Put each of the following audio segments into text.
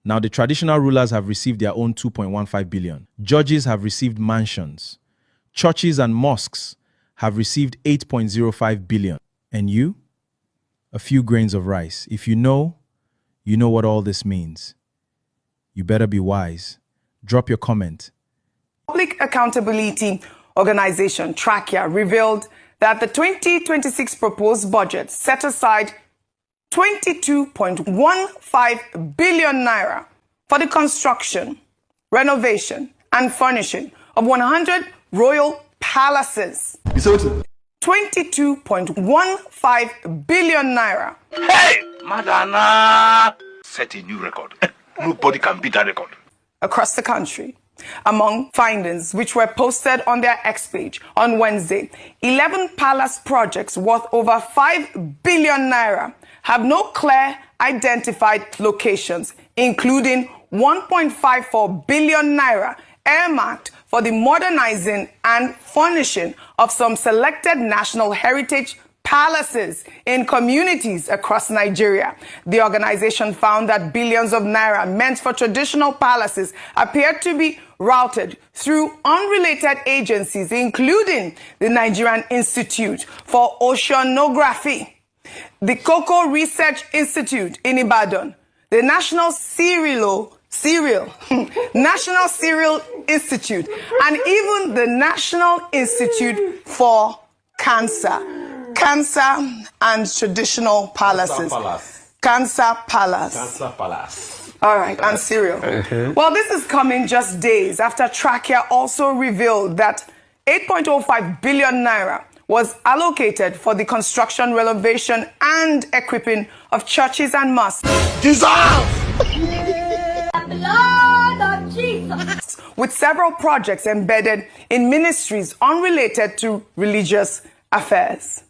Now, the traditional rulers have received their own 2.15 billion. Judges have received mansions. Churches and mosques have received 8.05 billion. And you? A few grains of rice. If you know what all this means. You better be wise. Drop your comment. Public Accountability Organization, Trachea, revealed that the 2026 proposed budget set aside 22.15 billion naira for the construction, renovation, and furnishing of 100 royal palaces. 22.15 billion naira. Hey, Madonna! Set a new record. Nobody can beat that record. Across the country. Among findings which were posted on their X page on Wednesday, 11 palace projects worth over 5 billion naira have no clear identified locations, including 1.54 billion naira earmarked for the modernizing and furnishing of some selected national heritage palaces in communities across Nigeria. The organization found that billions of naira meant for traditional palaces appeared to be routed through unrelated agencies, including the Nigerian Institute for Oceanography, the Cocoa Research Institute in Ibadan, the National National Cereal Institute, and even the National Institute for Cancer and Traditional Palaces. Cancer Palace. All right, and cereal. Well, this is coming just days after Trachea also revealed that 8.05 billion naira was allocated for the construction, renovation, and equipping of churches and mosques. Dissolve! The blood of Jesus! With several projects embedded in ministries unrelated to religious affairs.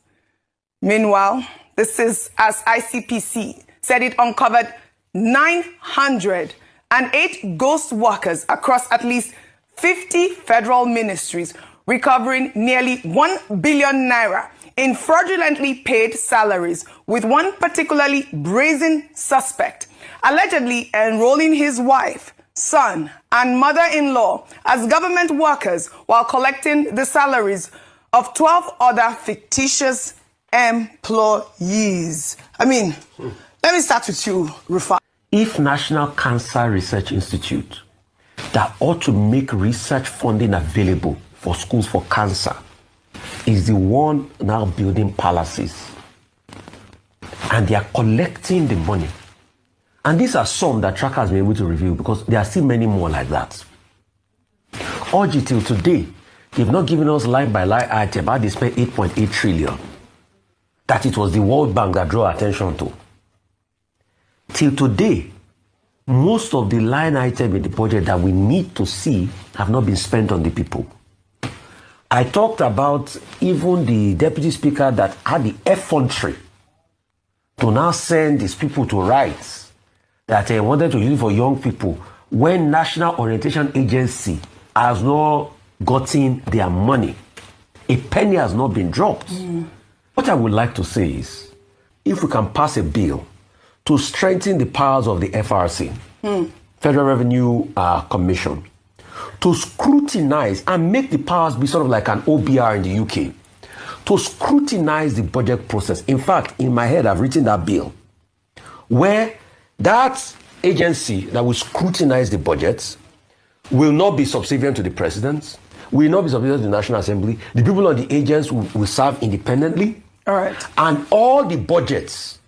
Meanwhile, this is as ICPC said it uncovered 908 ghost workers across at least 50 federal ministries, recovering nearly 1 billion naira in fraudulently paid salaries, with one particularly brazen suspect allegedly enrolling his wife, son, and mother-in-law as government workers while collecting the salaries of 12 other fictitious employees. Let me start with you, Rufai. If National Cancer Research Institute, that ought to make research funding available for schools for cancer, is the one now building palaces, and they are collecting the money. And these are some that Trachea has been able to review, because there are still many more like that. Urge till today, they've not given us line by line item how they spent 8.8 trillion. That it was the World Bank that drew attention to. Till today, most of the line items in the budget that we need to see have not been spent on the people. I talked about even the deputy speaker that had the effrontery to now send these people to write that they wanted to use it for young people when National Orientation Agency has not gotten their money. A penny has not been dropped. What I would like to say is, if we can pass a bill to strengthen the powers of the FRC, Federal Revenue Commission, to scrutinize and make the powers be sort of like an OBR in the UK, to scrutinize the budget process. In fact, in my head, I've written that bill, where that agency that will scrutinize the budgets will not be subservient to the president, will not be subservient to the National Assembly. The people on the agents will serve independently. All right. And all the budgets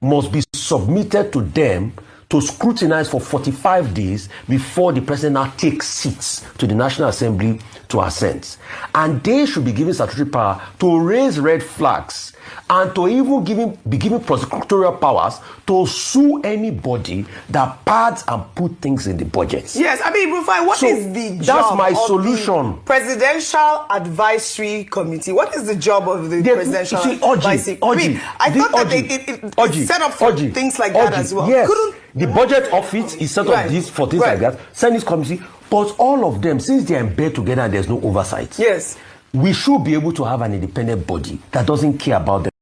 must be submitted to them to scrutinize for 45 days before the president now takes seats to the National Assembly to assent. And they should be given statutory power to raise red flags and to even be given prosecutorial powers to sue anybody that pads and put things in the budget. Yes, Rufai, what is the That's job my of solution. The Presidential Advisory Committee? What is the job of the Presidential Advisory Committee? I thought that it's set up for things like that as well. Yes, the budget office is set up for things like that. Senate committee, but all of them, since they are in bed together and there's no oversight, yes, we should be able to have an independent body that doesn't care about them.